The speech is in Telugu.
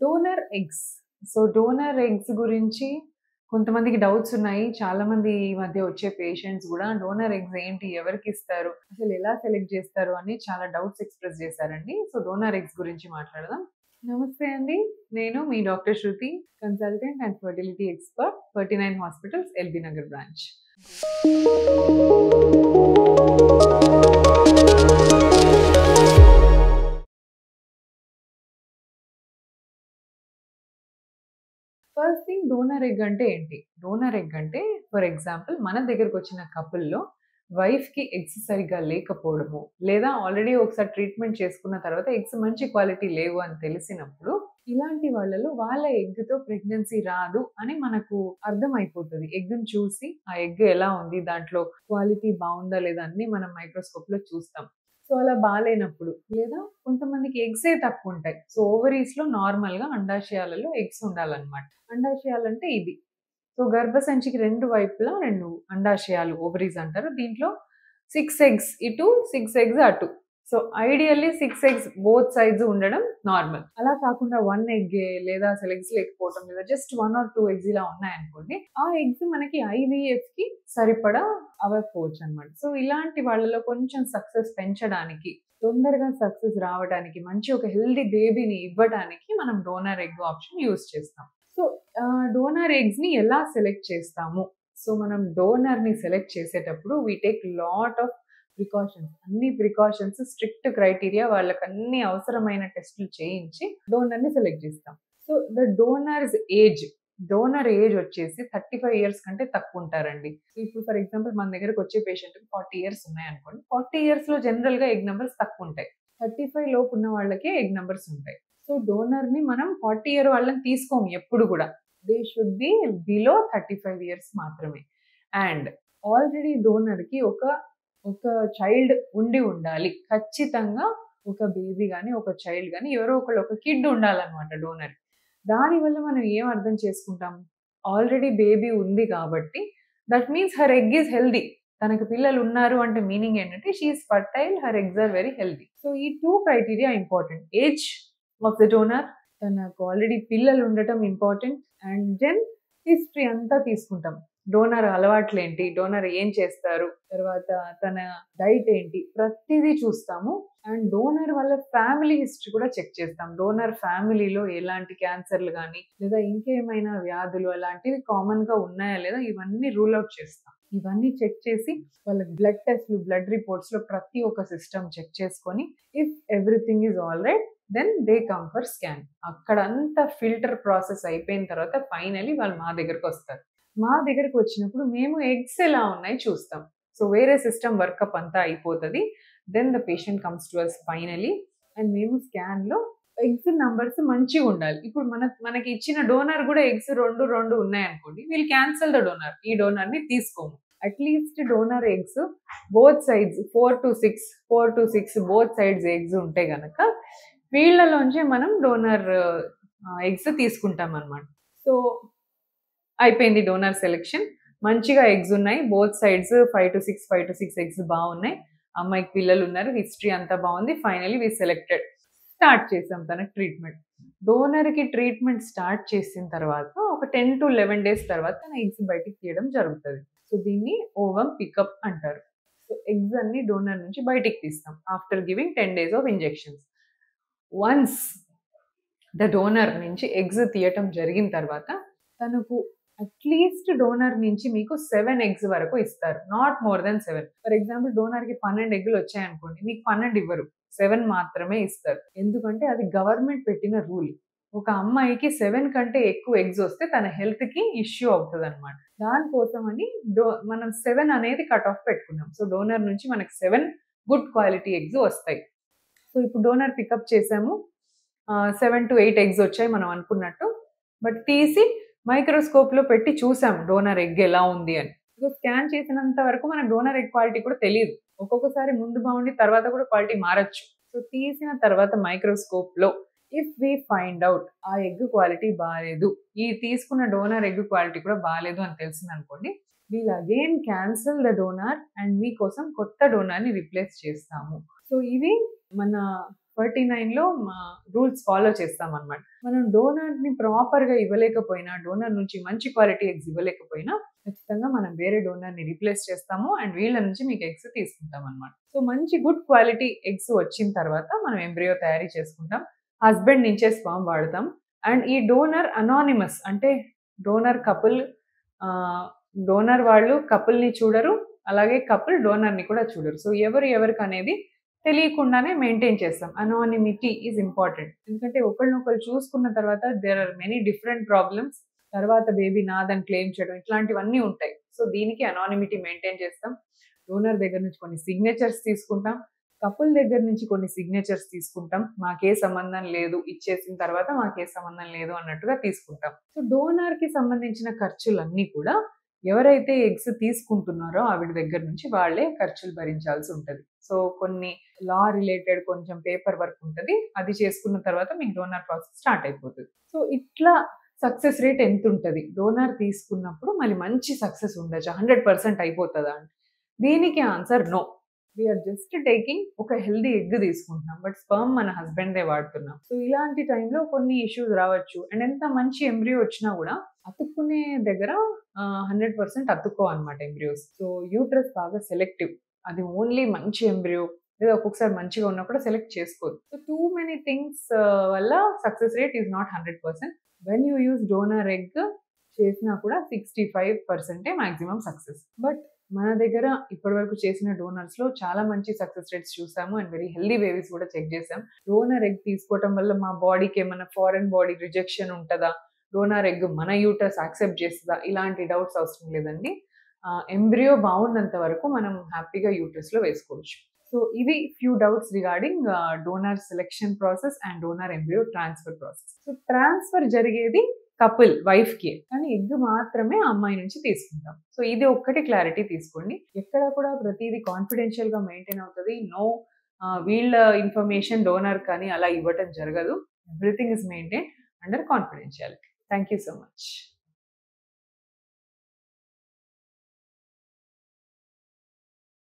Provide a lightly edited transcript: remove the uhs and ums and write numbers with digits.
Donor eggs. So, donor eggs గురించి కొంతమందికి డౌట్స్ ఉన్నాయి. చాలామంది ఈ మధ్య వచ్చే పేషెంట్స్ గూడా డోనర్ ఎగ్స్ ఏంటి? ఎవరికిస్తారు? అసలు ఎలా సెలెక్ట్ జేస్తారు? అని చాలా డౌట్స్ ఎక్స్‌ప్రెస్ జేశారండి. సో, డోనర్ ఎగ్స్ గురించి మాట్లాడదాం. నమస్తే అండి. నేను మీ doctor Shruti, consultant and fertility expert, 39 hospitals, LB Nagar branch. First thing donor egg అంటే ఏంటి? డోనర్ ఎగ్ అంటే ఫర్ ఎగ్జాంపుల్ మన దగ్గరకొచ్చిన కపుల్‌లో వైఫ్‌కి ఎగ్స్ సరిగ్గా లేకపోవడము, లేదా ఆల్రెడీ ఒకసారి ట్రీట్మెంట్ చేసుకున్న తర్వాత ఎగ్స్ మంచి క్వాలిటీ లేవు అని తెలిసినప్పుడు, ఇలాంటి వాళ్ళలో వాళ్ళ ఎగ్‌తో ప్రెగ్నెన్సీ రాదు అని మనకు అర్థమైపోతది. ఎగ్‌ని చూసి ఆ ఎగ్ ఎలా ఉంది? దాంట్లో క్వాలిటీ బావుందా? లేదా? అన్నీ మనం మైక్రోస్కోప్‌లో చూస్తాం. సో, అలా బాలేనప్పుడు లేదా కొంతమందికి ఎగ్సే తక్కువుంటాయి. సో, ఓవరీస్‌లో నార్మల్‌గా అండాశయాలలో ఎగ్స్ ఉండాలన్నమాట. అండాశయాలంటే ఇది. సో, గర్భసంచికి 2 వైపులా 2 అండాశయాలు ఓవరీస్ అంటారు. దీంట్లో 6 ఎగ్స్ ఇటు, 6 ఎగ్స్ అటు. So, ideally 6 eggs both sides ఉండడం నార్మల్. అలా కాకుండా 1 ఎగ్గే లేదా అసలు ఎగ్స్ లేకపోవటం లేదా జస్ట్ 1 ఆర్ 2 ఎగ్స్ ఇలా ఉన్నాయనుకోండి. ఆ ఎగ్స్ మనకి ఐవీఎఫ్‌కి సరిపడా అవ్వకపోవచ్చనమాట. సో, ఇలాంటి వాళ్ళలో కొంచెం సక్సెస్ పెంచడానికి, తొందరగా సక్సెస్ రావడానికి, మంచి ఒక హెల్తీ బేబీని ఇవ్వడానికి మనం డోనర్ ఎగ్ ఆప్షన్ యూజ్ చేస్తాం. సో, డోనర్ ఎగ్స్‌ని ఎలా సెలెక్ట్ చేస్తాము? సో, మనం డోనర్‌ని సెలెక్ట్ చేసేటప్పుడు we take lot of precautions. అన్ని ప్రికాషన్స్, స్ట్రిక్ట్ క్రైటీరియా వాళ్ళకన్ని అవసరమైన టెస్టులు చేయించి డోనర్‌ని సెలెక్ట్ చేస్తాం. So, the donor's age, donor age వచ్చేసి 35 ఇయర్స్ కంటే తక్కువుంటారండి. ఇప్పుడు ఫర్ ఎగ్జాంపుల్ మన దగ్గరకొచ్చే పేషెంట్‌కి 40 ఇయర్స్ ఉన్నాయనుకోండి. 40 ఇయర్స్‌లో జనరల్‌గా ఎగ్ నంబర్స్ తక్కువుంటాయి. 35 లోపు ఉన్న వాళ్ళకే ఎగ్ నంబర్స్ ఉంటాయి. సో, డోనర్‌ని మనం 40 ఇయర్ వాళ్ళని తీసుకోము ఎప్పుడు గూడా. They should be below 35 years మాత్రమే. అండ్ ఆల్రెడీ డోనర్‌కి ఒక చైల్డ్ ఉండి ఉండాలి. ఖచ్చితంగా ఒక బేబీ గాని, ఒక చైల్డ్ గాని ఎవరో ఒకళ్ళు ఒక కిడ్ ఉండాలన్నమాట డోనర్‌కి. దానివల్ల మనం ఏం అర్థం చేసుకుంటాం? ఆల్రెడీ బేబీ ఉంది కాబట్టి that means her egg is healthy. తనకి పిల్లలు ఉన్నారు అంటే మీనింగ్ ఏంటంటే she is fertile, her eggs are very healthy. So, ఈ 2 criteria important. Age of the donor, తనకు ఆల్రెడీ పిల్లలు ఉండటం ఇంపార్టెంట్. అండ్ దెన్ హిస్టరీ అంతా తీసుకుంటాం. డోనర్ అలవాట్లేంటి? డోనర్ ఏం చేస్తారు? తర్వాత తన డైట్ ఏంటి? ప్రతీదీ చూస్తాము. అండ్ డోనర్ వాళ్ళ ఫ్యామిలీ హిస్టరీ కూడా చెక్ చేస్తాం. డోనర్ ఫ్యామిలీలో ఎలాంటి క్యాన్సర్‌లు గాని, లేదా ఇంకేమైనా వ్యాధులు అలాంటివి కామన్‌గా ఉన్నాయా లేదా ఇవన్నీ రూల్ ఔట్ చేస్తాం. ఇవన్నీ చెక్ చేసి వాళ్ళకి బ్లడ్ టెస్ట్‌లు, బ్లడ్ రిపోర్ట్స్‌లో ప్రతి ఒక్క సిస్టమ్ చెక్ చేసుకొని if everything is all right then they come for scan. అక్కడంతా ఫిల్టర్ ప్రాసెస్ అయిపోయిన తర్వాత ఫైనల్లీ వాళ్ళు మా దగ్గరకొస్తారు. మా దగ్గరకొచ్చినప్పుడు మేము ఎగ్స్ ఎలా ఉన్నాయి చూస్తాం. సో, వేరే సిస్టమ్ వర్కప్ అంతా అయిపోతది. Then the patient comes to us finally. And మేము స్కాన్‌లో ఎగ్స్ నంబర్స్ మంచిగుండాలి. ఇప్పుడు మనకి ఇచ్చిన డోనర్ గూడా ఎగ్స్ 2, 2 ఉన్నాయనుకోండి. We'll cancel the donor. ఈ డోనర్‌ని తీసుకోము. At least donor eggs both sides 4-6 both sides eggs ఉంటే గనక వీళ్ళలోంచి మనం డోనర్ ఎగ్స్ తీసుకుంటామనమాట. సో, అయిపోయింది డోనర్ సెలక్షన్. మంచిగా ఎగ్స్ ఉన్నాయి. బోత్ సైడ్స్ 5-6 ఎగ్స్ బావున్నాయి. అమ్మాయికి పిల్లలున్నారు. హిస్టరీ అంతా బావుంది. Finally we selected. స్టార్ట్ చేసాం తనకి ట్రీట్మెంట్. డోనర్‌కి ట్రీట్మెంట్ స్టార్ట్ చేసిన తర్వాత ఒక 10-11 డేస్ తర్వాత తన ఎగ్స్ బయటికి తీయడం జరుగుతది. సో, దీన్ని ఓవమ్ పికప్ అంటారు. సో, ఎగ్స్ అన్ని డోనర్ నుంచి బయటికి తీస్తాం. After giving 10 days of injections. Once the donor నుంచి ఎగ్స్ తీయటం జరిగిన తర్వాత తనకు అట్‌లీస్ట్ డోనర్ నుంచి మీకు 7 ఎగ్స్ వరకు ఇస్తారు. Not more than 7. For example డోనర్‌కి 12 ఎగ్గులు వచ్చాయనుకోండి. మీకు 12 ఇవ్వరు. 7 మాత్రమే ఇస్తారు. ఎందుకంటే అది గవర్నమెంట్ పెట్టిన రూల్. ఒక అమ్మాయికి 7 కంటే ఎక్కువ ఎగ్స్ వస్తే తన హెల్త్‌కి ఇష్యూ అవుతదనమాట. దానికోసమని మనం 7 అనేది కట్ ఆఫ్ పెట్టుకున్నాం. సో, డోనర్ నుంచి మనకు 7 గుడ్ క్వాలిటీ ఎగ్స్ వస్తాయి. సో, ఇప్పుడు డోనర్ పికప్ చేసాము. 7-8 ఎగ్స్ వచ్చాయి మనం అనుకున్నట్టు. బట్ తీసి మైక్రోస్కోప్‌లో పెట్టి చూసాం డోనర్ ఎగ్ ఎలా ఉంది అని. సో, స్కాన్ చేసినంత వరకు మనకు డోనర్ ఎగ్ క్వాలిటీ కూడా తెలీదు. ఒక్కొక్కసారి ముందు బావుండి తర్వాత కూడా క్వాలిటీ మారొచ్చు. సో, తీసిన తర్వాత మైక్రోస్కోప్‌లో ఇఫ్ వి ఫైండ్ ఔట్ ఆ ఎగ్ క్వాలిటీ బాలేదు, ఈ తీసుకున్న డోనర్ ఎగ్ క్వాలిటీ కూడా బాలేదు అని తెలిసిందనుకోండి, we'll again cancel the donor and మీకోసం కొత్త డోనర్‌ని రిప్లేస్ చేస్తాము. సో, ఇవి మన 39లో రూల్స్ ఫాలో చేస్తామన్నమాట. మనం డోనర్‌ని ప్రాపర్‌గా ఇవ్వలేకపోయినా, డోనర్ నుంచి మంచి క్వాలిటీ ఎగ్స్ ఇవ్వలేకపోయినా, ఖచ్చితంగా మనం వేరే డోనర్‌ని రీప్లేస్ చేస్తాము. అండ్ వీళ్ళ నుంచి మీకు ఎగ్స్ తీసుకుంటామన్నమాట. సో, మంచి గుడ్ క్వాలిటీ ఎగ్స్ వచ్చిన తర్వాత మనం ఎంబ్రియో తయారీ చేసుకుంటాం. హస్బెండ్ నుంచే స్పెర్మ్ వాడతాం. అండ్ ఈ డోనర్ అనానిమస్, అంటే డోనర్ కపుల్ డోనర్ వాళ్ళు కపుల్‌ని చూడరు. అలాగే కపుల్ డోనర్‌ని కూడా చూడరు. సో, ఎవరు ఎవరికనేది తెలియకుండానే మెయింటైన్ చేస్తాం. Anonymity is important. ఎందుకంటే ఒకళ్ళనొకళ్ళు చూసుకున్న తర్వాత there are many different problems. తర్వాత బేబీ నాదని క్లెయిమ్ చేయడం ఇట్లాంటివన్నీ ఉంటాయి. సో, దీనికి అనానిమిటీ మెయింటైన్ చేస్తాం. డోనర్ దగ్గర నుంచి కొన్ని సిగ్నేచర్స్ తీసుకుంటాం. కపుల్ దగ్గర నుంచి కొన్ని సిగ్నేచర్స్ తీసుకుంటాం. మాకే సంబంధం లేదు, ఇచ్చేసిన తర్వాత మాకే సంబంధం లేదు అన్నట్టుగా తీసుకుంటాం. సో, డోనర్‌కి సంబంధించిన ఖర్చులన్నీ కూడా ఎవరైతే ఎగ్స్ తీసుకుంటున్నారో ఆవిడ దగ్గర నుంచి వాళ్ళే ఖర్చులు భరించాల్సి ఉంటది. సో, కొన్ని లా రిలేటెడ్ కొంచెం పేపర్ వర్క్ ఉంటది. అది చేసుకున్న తర్వాత మీకు డోనర్ ప్రాసెస్ స్టార్ట్ అయిపోతది. సో, ఇట్లా సక్సెస్ రేట్ ఎంతుంటది? డోనర్ తీసుకున్నప్పుడు మళ్ళీ మంచి సక్సెస్ ఉండొచ్చా? 100% అయిపోతదా అంటే, దీనికి answer no. We are just taking ఒక హెల్తీ ఎగ్ తీసుకుంటున్నాం. బట్ స్పెర్మ్ మన హస్బెండ్‌దే వాడుతున్నాం. సో, ఇలాంటి టైంలో కొన్ని ఇష్యూస్ రావచ్చు. అండ్ ఎంత మంచి ఎంబ్రియో వచ్చినా గూడా అతుక్కునే దగ్గర 100% అతుక్కోవన్నమాట ఎంబ్రియోస్. సో, యూట్రస్ బాగా సెలెక్టివ్. అది ఓన్లీ మంచి ఎంబ్రియో లేదా ఒక్కొక్కసారి మంచిగా ఉన్నా కూడా సెలెక్ట్ చేసుకోదు. సో, టూ మెనీ థింగ్స్ వల్ల success rate is not 100%. When you use donor egg చేసినా కూడా 65% మాక్సిమం సక్సెస్. బట్ మన దగ్గర ఇప్పటివరకు చేసిన డోనర్స్‌లో చాలా మంచి సక్సెస్ రేట్స్ చూసాము. అండ్ వెరీ హెల్తీ బేబీస్ కూడా చెక్ చేసాం. డోనర్ ఎగ్ తీసుకోవటం వల్ల మా బాడీకి ఏమన్నా ఫారెన్ బాడీ రిజెక్షన్ ఉంటదా? డోనర్ ఎగ్ మన యూట్రస్ యాక్సెప్ట్ చేస్తదా? ఇలాంటి డౌట్స్ అవసరం లేదండి. ఎంబ్రియో బాగున్నంత వరకు మనం హ్యాపీగా యూట్రస్‌లో వేసుకోవచ్చు. సో, ఇవి few doubts regarding donor selection process and donor embryo transfer process. So, transfer జరిగేది కపుల్ వైఫ్‌కి. కానీ ఎగ్ మాత్రమే ఆ అమ్మాయి నుంచి తీసుకుంటాం. సో, ఇది ఒక్కటి క్లారిటీ తీసుకోండి. ఎక్కడ కూడా ప్రతీది కాన్ఫిడెన్షియల్‌గా మెయింటైన్ అవుతది. నో వీళ్ళ ఇన్ఫర్మేషన్ డోనర్ కానీ అలా ఇవ్వటం జరగదు. Everything is maintained under confidentiality. Thank you so much.